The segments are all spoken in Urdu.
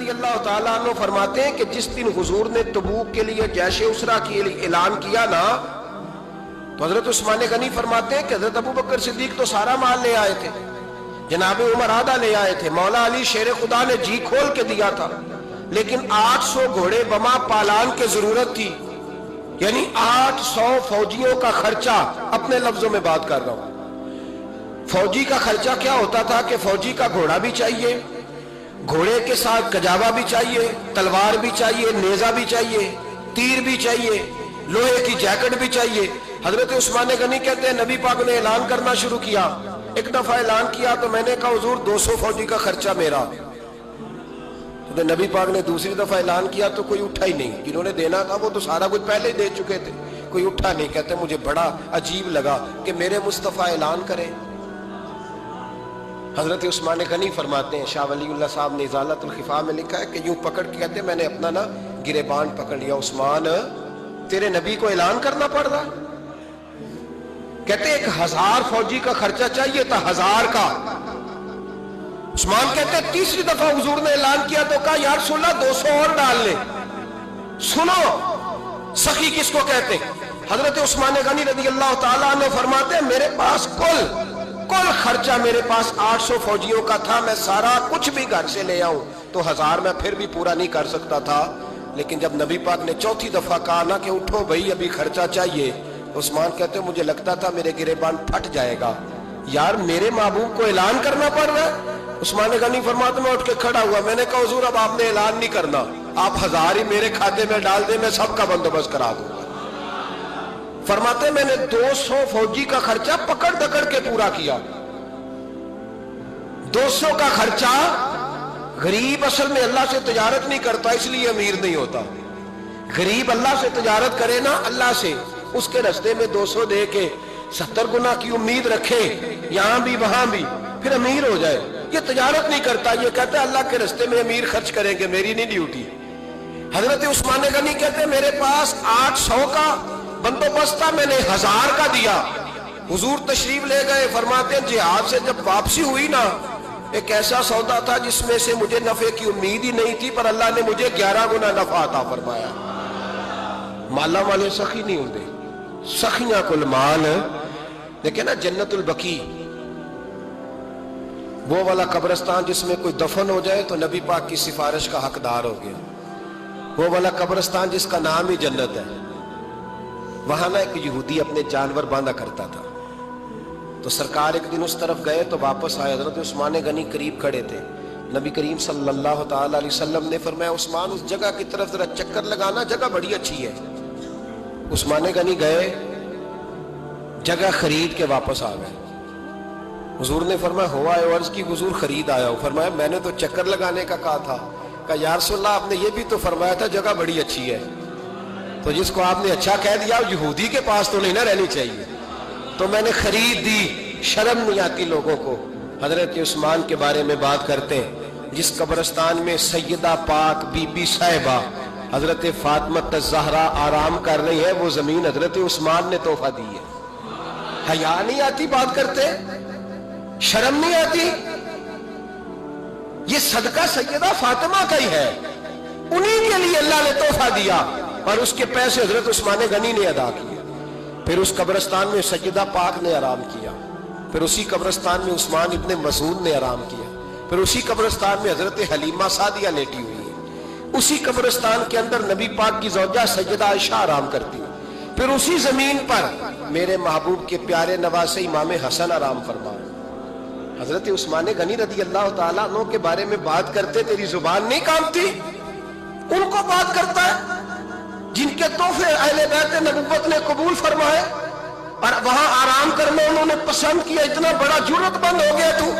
رضی اللہ تعالیٰ عنہ فرماتے ہیں کہ جس دن حضور نے تبوک کے لیے جیش اسرا کی اعلان کیا نا، تو حضرت عثمان غنی فرماتے ہیں کہ حضرت ابو بکر صدیق تو سارا مال لے آئے تھے، جناب عمر آدھا لے آئے تھے، مولا علی شیر خدا نے جی کھول کے دیا تھا، لیکن 800 گھوڑے بما پالان کی ضرورت تھی، یعنی 800 فوجیوں کا خرچہ، اپنے لفظوں میں بات کر رہا ہوں۔ فوجی کا خرچہ کیا ہوتا تھا کہ فوجی کا گھوڑا بھی چاہیے، گھوڑے کے ساتھ کجاوا بھی چاہیے، تلوار بھی چاہیے، نیزہ بھی چاہیے، تیر بھی چاہیے، لوہے کی جیکٹ بھی چاہیے۔ حضرت عثمان غنی کہتے ہیں نبی پاک نے اعلان کرنا شروع کیا، ایک دفعہ اعلان کیا تو میں نے کہا حضور 200 فوجی کا خرچہ میرا، تو نبی پاک نے دوسری دفعہ اعلان کیا تو کوئی اٹھا ہی نہیں، جنہوں نے دینا تھا وہ تو سارا کچھ پہلے ہی دے چکے تھے، کوئی اٹھا نہیں۔ کہتے مجھے بڑا عجیب لگا کہ میرے مصطفیٰ اعلان کریں۔ حضرت عثمان غنی فرماتے ہیں، شاہ ولی اللہ صاحب نے ازالت الخفا میں لکھا ہے کہ یوں پکڑ کے کہتے ہیں میں نے اپنا نا گریبان پکڑ لیا، عثمان تیرے نبی کو اعلان کرنا پڑ رہا۔ کہتے 1000 فوجی کا خرچہ چاہیے تھا، 1000 کا۔ عثمان کہتے تیسری دفعہ حضور نے اعلان کیا تو کہا یا رسول اللہ 200 اور ڈال لے۔ سنو سخی کس کو کہتے ہیں؟ حضرت عثمان غنی رضی اللہ تعالیٰ عنہ فرماتے ہیں میرے پاس کل خرچہ میرے پاس 800 فوجیوں کا تھا، میں سارا کچھ بھی گھر سے لے آؤں تو 1000 میں پھر بھی پورا نہیں کر سکتا تھا، لیکن جب نبی پاک نے چوتھی دفعہ کہا نا کہ اٹھو بھائی ابھی خرچہ چاہیے، عثمان کہتے مجھے لگتا تھا میرے گریبان پھٹ جائے گا، یار میرے محبوب کو اعلان کرنا پڑ رہا ہے۔ عثمان غنی فرماتے میں اٹھ کے کھڑا ہوا، میں نے کہا حضور اب آپ نے اعلان نہیں کرنا، آپ 1000 ہی میرے کھاتے میں ڈال دیں، میں سب کا بندوبست کرا دوں گا۔ فرماتے میں نے 200 فوجی کا خرچہ پکڑ دکڑ کے پورا کیا۔ 200 کا خرچہ، غریب اصل میں اللہ سے تجارت نہیں کرتا اس لیے امیر نہیں ہوتا، غریب اللہ سے تجارت کرے نا، اللہ سے اس کے رستے میں 200 دے کے 70 گنا کی امید رکھے یہاں بھی وہاں بھی، پھر امیر ہو جائے۔ یہ تجارت نہیں کرتا، یہ کہتا ہے اللہ کے رستے میں امیر خرچ کریں گے، میری نہیں ڈیوٹی۔ حضرت عثمان غنی کہتے ہیں میرے پاس 800 کا بندوبست تھا، میں نے 1000 کا دیا۔ حضور تشریف لے گئے، فرماتے ہیں جہاد سے جب واپسی ہوئی نا، ایک ایسا سودا تھا جس میں سے مجھے نفع کی امید ہی نہیں تھی، پر اللہ نے مجھے 11 گنا نفع عطا فرمایا۔ مالا والے سخی نہیں ہوتے، سخیاں کل مال۔ دیکھیں نا جنت البقیع، وہ والا قبرستان جس میں کوئی دفن ہو جائے تو نبی پاک کی سفارش کا حقدار ہو گیا، وہ والا قبرستان جس کا نام ہی جنت ہے۔ وہاں نا ایک یہودی اپنے جانور باندھا کرتا تھا، تو سرکار ایک دن اس طرف گئے تو واپس آئے، حضرت عثمان غنی قریب کھڑے تھے، نبی کریم صلی اللہ تعالیٰ علیہ وسلم نے فرمایا عثمان اس جگہ کی طرف ذرا چکر لگانا، جگہ بڑی اچھی ہے۔ عثمان غنی گئے، جگہ خرید کے واپس آ گئے۔ حضور نے فرمایا ہوا ہے؟ عرض کی حضور خرید آیا ہوں۔ فرمایا میں نے تو چکر لگانے کا کہا تھا۔ کہا یا رسول اللہ آپ نے یہ بھی تو فرمایا تھا جگہ بڑی اچھی ہے، تو جس کو آپ نے اچھا کہہ دیا یہودی کے پاس تو نہیں نہ رہنی چاہیے، تو میں نے خرید دی۔ شرم نہیں آتی لوگوں کو۔ حضرت عثمان کے بارے میں بات کرتے ہیں، جس قبرستان میں سیدہ پاک بی بی صاحبہ حضرت فاطمہ الزہرا آرام کر رہی ہے، وہ زمین حضرت عثمان نے تحفہ دی ہے۔ حیا نہیں آتی بات کرتے؟ شرم نہیں آتی؟ یہ صدقہ سیدہ فاطمہ کا ہی ہے، انہی کے لیے اللہ نے تحفہ دیا، اور اس کے پیسے حضرت عثمان غنی نے ادا کیے۔ پھر اس قبرستان میں سیدہ پاک نے آرام کیا، پھر اسی قبرستان میں عثمان ابن مسعود نے آرام کیا، پھر اسی قبرستان میں حضرت حلیمہ سعدیہ لیٹی ہوئی ہے، اسی قبرستان کے اندر نبی پاک کی زوجہ سیدہ عائشہ آرام کرتی ہے، پھر اسی زمین پر میرے محبوب کے پیارے نواسے امام حسن آرام فرمائے۔ حضرت عثمان غنی رضی اللہ تعالیٰ عنہ کے بارے میں بات کرتے تیری زبان نہیں کانپتی؟ ان کو بات کرتا ہے جن کے تحفے اہل بیت نبوت نے قبول فرمائے، اور وہاں آرام کرنا انہوں نے پسند کیا، اتنا بڑا جرت بند ہو گیا تو۔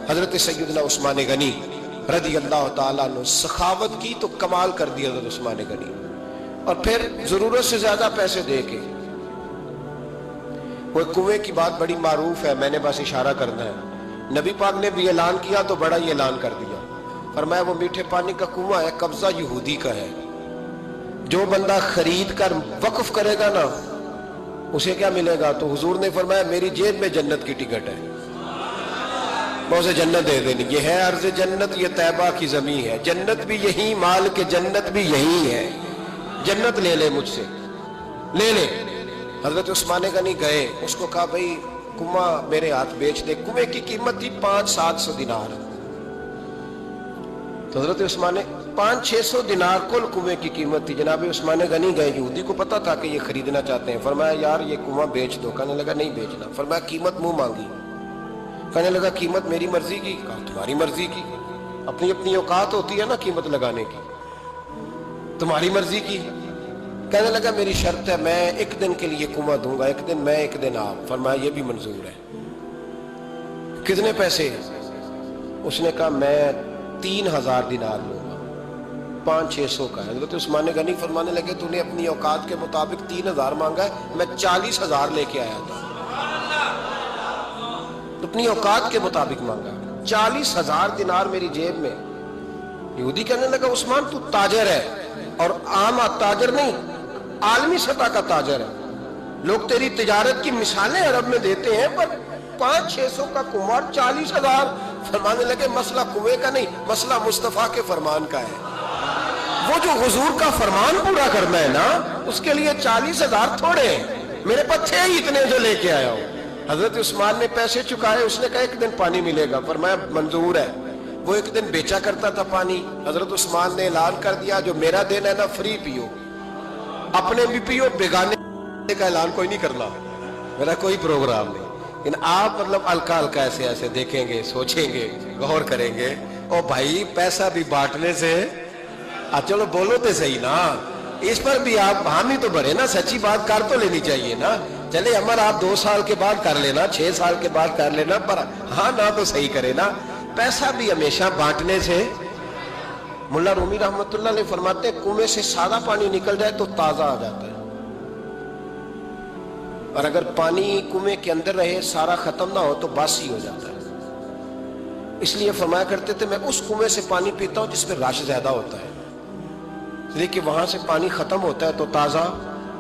حضرت سیدنا عثمان غنی رضی اللہ تعالیٰ عنہ سخاوت کی تو کمال کر دیا حضرت عثمان غنی، اور پھر ضرورت سے زیادہ پیسے دے کے۔ وہ کنویں کی بات بڑی معروف ہے، میں نے بس اشارہ کرنا ہے، نبی پاک نے بھی اعلان کیا تو بڑا ہی اعلان کر دیا، فرمایا وہ میٹھے پانی کا کنواں ہے، قبضہ یہودی کا ہے، جو بندہ خرید کر وقف کرے گا نا اسے کیا ملے گا؟ تو حضور نے فرمایا میری جیب میں جنت کی ٹکٹ ہے، میں اسے جنت دے دینی. یہ ہے عرض جنت, یہ طیبہ کی زمین ہے, جنت بھی یہی, مال کے جنت بھی یہی ہے, جنت لے لے مجھ سے, لے لے. حضرت عثمان غنی گئے, اس کو کہا بھئی کنواں میرے ہاتھ بیچ دے. کنویں کی قیمت تھی 500-700 دینار. تو حضرت عثمان 500-600 دینار کل کنویں کی قیمت تھی. جناب عثمان غنی گئے, یہودی کو پتا تھا کہ یہ خریدنا چاہتے ہیں. فرمایا یار یہ کنواں بیچ دو. کہنے لگا نہیں بیچنا. فرمایا قیمت منہ مانگی. کہنے لگا قیمت میری مرضی کی. کہا تمہاری مرضی کی, اپنی اپنی اوقات ہوتی ہے نا قیمت لگانے کی, تمہاری مرضی کی. کہنے لگا میری شرط ہے, میں ایک دن کے لیے کنواں دوں گا, ایک دن میں ایک دن آپ. فرمایا یہ بھی منظور ہے. کتنے پیسے؟ اس نے کہا میں 3000 دینار لوں گا, 500-600 کا. حضرت عثمان غنی فرمانے لگے تو نے اپنی اوقات کے مطابق 3000 مانگا ہے, میں 40,000 لے کے آیا تھا. اپنی اوقات کے مطابق مانگا, 40,000 دینار میری جیب میں. یہودی کہنے لگا عثمان تو تاجر ہے, اور عام تاجر نہیں, عالمی سطح کا تاجر ہے. لوگ تیری تجارت کی مثالیں عرب میں دیتے ہیں, پر 500-600 کا کنواں 40,000. فرمانے لگے مسئلہ کنویں کا نہیں, مسئلہ مصطفیٰ کے فرمان کا ہے. وہ جو حضور کا فرمان پورا کرنا ہے نا, اس کے لیے 40,000 تھوڑے ہیں. میرے پاس تھے ہی اتنے جو لے کے آیا ہوں. حضرت عثمان نے پیسے چکائے. اس نے کہا ایک دن پانی ملے گا. فرمایا منظور ہے. وہ ایک دن بیچا کرتا تھا پانی. حضرت عثمان نے اعلان کر دیا جو میرا دین ہے نا فری پیو, اپنے بھی پیو, بیگانے کا اعلان کوئی نہیں کرنا, میرا کوئی پروگرام نہیں. لیکن آپ مطلب ہلکا ہلکا ایسے ایسے دیکھیں گے, سوچیں گے, غور کریں گے. او بھائی پیسہ بھی بانٹنے سے, چلو بولو تو صحیح نا, اس پر بھی آپ حامی تو بڑھے نا, سچی بات کر تو لینی چاہیے نا. چلے عمر آپ 2 سال کے بعد کر لینا, 6 سال کے بعد کر لینا, پر ہاں نہ تو صحیح کرے نا. پیسہ بھی ہمیشہ بانٹنے سے. ملا رومی رحمت اللہ علیہ فرماتے ہیں کنویں سے سادہ پانی نکل جائے تو تازہ آ جاتا ہے, اور اگر پانی کنویں کے اندر رہے سارا ختم نہ ہو تو باسی ہو جاتا ہے. اس لیے فرمایا کرتے تھے میں اس کنویں سے پانی پیتا ہوں جس میں رش زیادہ ہوتا ہے, اس لیے کہ وہاں سے پانی ختم ہوتا ہے تو تازہ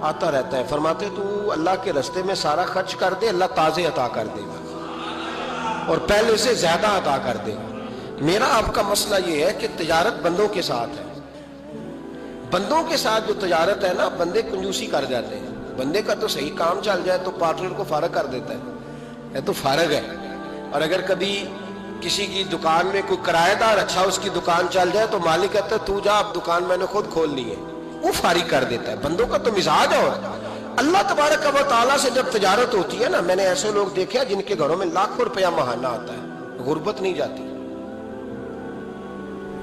آتا رہتا ہے. فرماتے تو اللہ کے رستے میں سارا خرچ کر دے, اللہ تازے عطا کر دے گا اور پہلے سے زیادہ عطا کر دے گا. میرا آپ کا مسئلہ یہ ہے کہ تجارت بندوں کے ساتھ ہے. بندوں کے ساتھ جو تجارت ہے نا, بندے کنجوسی کر جاتے ہیں. بندے کا تو صحیح کام چل جائے تو پارٹنر کو فارغ کر دیتا ہے, یہ تو فارغ ہے. اور اگر کبھی کسی کی دکان میں کوئی کرایہ دار اچھا اس کی دکان چل جائے تو مالک کہتا ہے تو جا, اب دکان میں نے خود کھولنی ہے, وہ فارغ کر دیتا ہے. بندوں کا تو مزاج ہے. اللہ تبارک و تعالیٰ سے جب تجارت ہوتی ہے نا, میں نے ایسے لوگ دیکھے ہیں جن کے گھروں میں لاکھوں روپیہ ماہانہ آتا ہے, غربت نہیں جاتی.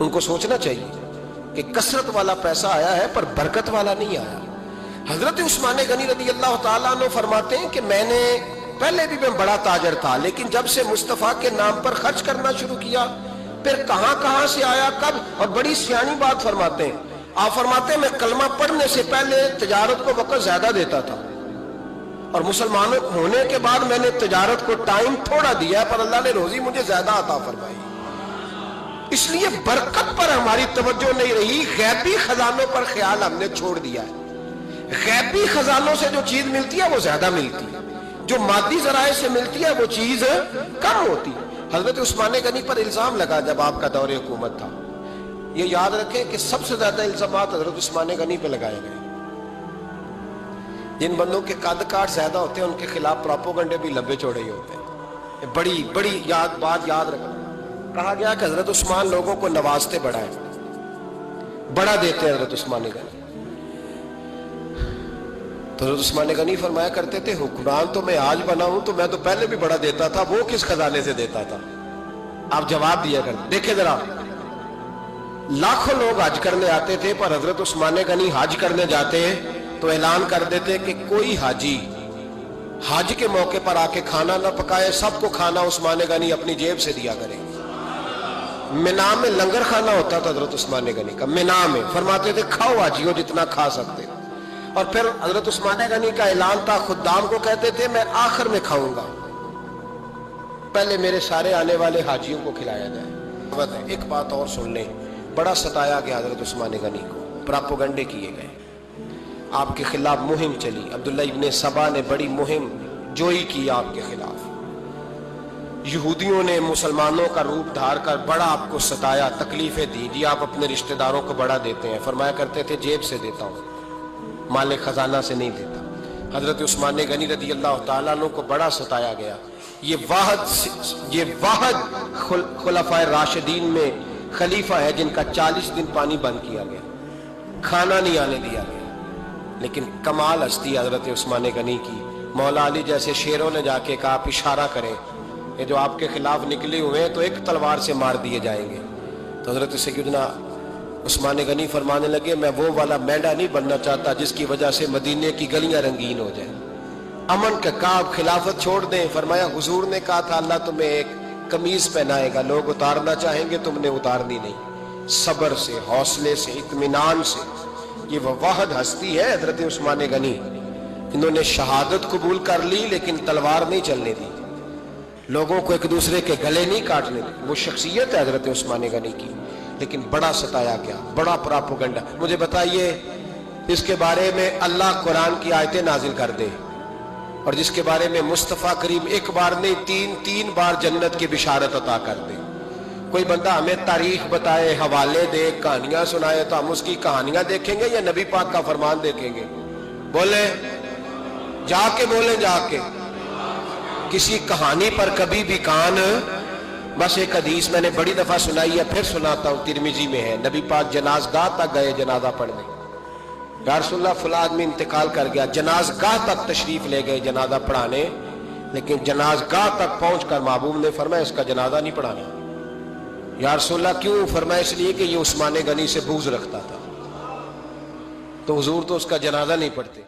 ان کو سوچنا چاہیے کہ کثرت والا پیسہ آیا ہے پر برکت والا نہیں آیا. حضرت عثمان غنی رضی اللہ تعالیٰ عنہ فرماتے ہیں کہ میں نے پہلے بھی میں بڑا تاجر تھا, لیکن جب سے مصطفیٰ کے نام پر خرچ کرنا شروع کیا, پھر کہاں کہاں سے آیا کب. اور بڑی سیانی بات فرماتے ہیں, آپ فرماتے ہیں میں کلمہ پڑھنے سے پہلے تجارت کو وقت زیادہ دیتا تھا, اور مسلمان ہونے کے بعد میں نے تجارت کو ٹائم تھوڑا دیا, پر اللہ نے روزی مجھے زیادہ عطا فرمائی. اس لیے برکت پر ہماری توجہ نہیں رہی, غیبی خزانوں پر خیال ہم نے چھوڑ دیا ہے. غیبی خزانوں سے جو چیز ملتی ہے وہ زیادہ ملتی ہے, جو مادی ذرائع سے ملتی ہے وہ چیز کم ہوتی ہے. حضرت عثمان غنی پر الزام لگا جب آپ کا دور حکومت تھا. یہ یاد رکھیں کہ سب سے زیادہ الزامات حضرت عثمان غنی پہ لگائے گئے. جن بندوں کے قد کاٹ زیادہ ہوتے ہیں ان کے خلاف پروپیگنڈے بھی لمبے چوڑے ہی ہوتے ہیں. بڑی بڑی بات یاد رکھنا. کہا گیا کہ حضرت عثمان لوگوں کو نوازتے بڑا ہے, بڑا دیتے ہیں حضرت عثمان غنی. تو حضرت عثمان غنی فرمایا کرتے تھے حکمران تو میں آج بنا ہوں تو میں تو پہلے بھی بڑا دیتا تھا, وہ کس خزانے سے دیتا تھا. آپ جواب دیا کرتے. دیکھیں ذرا, لاکھوں لوگ حج کرنے آتے تھے, پر حضرت عثمان غنی حج کرنے جاتے تو اعلان کر دیتے کہ کوئی حاجی حج کے موقع پر آ کے کھانا نہ پکائے, سب کو کھانا عثمان غنی اپنی جیب سے دیا کرے. مینا میں لنگر کھانا ہوتا تھا حضرت عثمان غنی کا, مینا میں. فرماتے تھے کھاؤ حاجیوں جتنا کھا سکتے. اور پھر حضرت عثمان غنی کا اعلان تھا, خدام کو کہتے تھے میں آخر میں کھاؤں گا, پہلے میرے سارے آنے والے حاجیوں کو کھلایا جائے. ایک بات اور سن لیں, بڑا ستایا گیا حضرت عثمان غنی کو, پراپوگنڈے کیے گئے, آپ کے خلاف مہم چلی. عبداللہ ابن سبا نے بڑی مہم جوئی کی آپ کے خلاف. یہودیوں نے مسلمانوں کا روپ دھار کر بڑا آپ کو ستایا، تکلیفیں دی، جی آپ اپنے رشتہ داروں کو بڑا دیتے ہیں، فرمایا کرتے تھے جیب سے دیتا ہوں، مال خزانہ سے نہیں دیتا۔ حضرت عثمان غنی رضی اللہ تعالیٰ عنہ کو بڑا ستایا گیا۔ یہ واحد خلفائے راشدین میں خلیفہ ہے جن کا 40 دن پانی بند کیا گیا، کھانا نہیں آنے دیا گیا۔ لیکن کمال ہستی حضرت عثمان غنی کی، مولا علی جیسے شیروں نے جا کے کہا آپ اشارہ کریں، یہ جو آپ کے خلاف نکلے ہوئے ہیں تو ایک تلوار سے مار دیے جائیں گے۔ تو حضرت سیدنا عثمان غنی فرمانے لگے میں وہ والا مینڈا نہیں بننا چاہتا جس کی وجہ سے مدینے کی گلیاں رنگین ہو جائیں، امن کا کعب خلافت چھوڑ دیں۔ فرمایا حضور نے کہا تھا اللہ تمہیں ایک قمیض پہنائے گا، لوگ اتارنا چاہیں گے تم نے اتارنی نہیں، صبر سے، حوصلے سے، اطمینان سے۔ یہ وہ واحد ہستی ہے حضرت عثمان غنی، انہوں نے شہادت قبول کر لی لیکن تلوار نہیں چلنے دی، لوگوں کو ایک دوسرے کے گلے نہیں کاٹنے دی۔ وہ شخصیت ہے حضرت عثمان غنی کی، لیکن بڑا ستایا گیا، بڑا پراپوگنڈا۔ مجھے بتائیے اس کے بارے میں اللہ قرآن کی آیتیں نازل کر دے اور جس کے بارے میں مصطفیٰ کریم ایک بار نہیں تین بار جنت کی بشارت عطا کر دے، کوئی بندہ ہمیں تاریخ بتائے، حوالے دے، کہانیاں سنائے تو ہم اس کی کہانیاں دیکھیں گے یا نبی پاک کا فرمان دیکھیں گے؟ بولیں جا کے، بولیں جا کے۔ کسی کہانی پر کبھی بھی کان، بس ایک حدیث میں نے بڑی دفعہ سنائی ہے، پھر سناتا ہوں، ترمذی میں ہے، نبی پاک جنازگاہ تک گئے جنازہ پڑھنے، یا رسول اللہ فلاں آدمی انتقال کر گیا، جنازگاہ تک تشریف لے گئے جنازہ پڑھانے، لیکن جنازگاہ تک پہنچ کر محبوب نے فرمایا اس کا جنازہ نہیں پڑھانا۔ یا رسول اللہ کیوں؟ فرمایا اس لیے کہ یہ عثمان غنی سے بغض رکھتا تھا، تو حضور تو اس کا جنازہ نہیں پڑھتے۔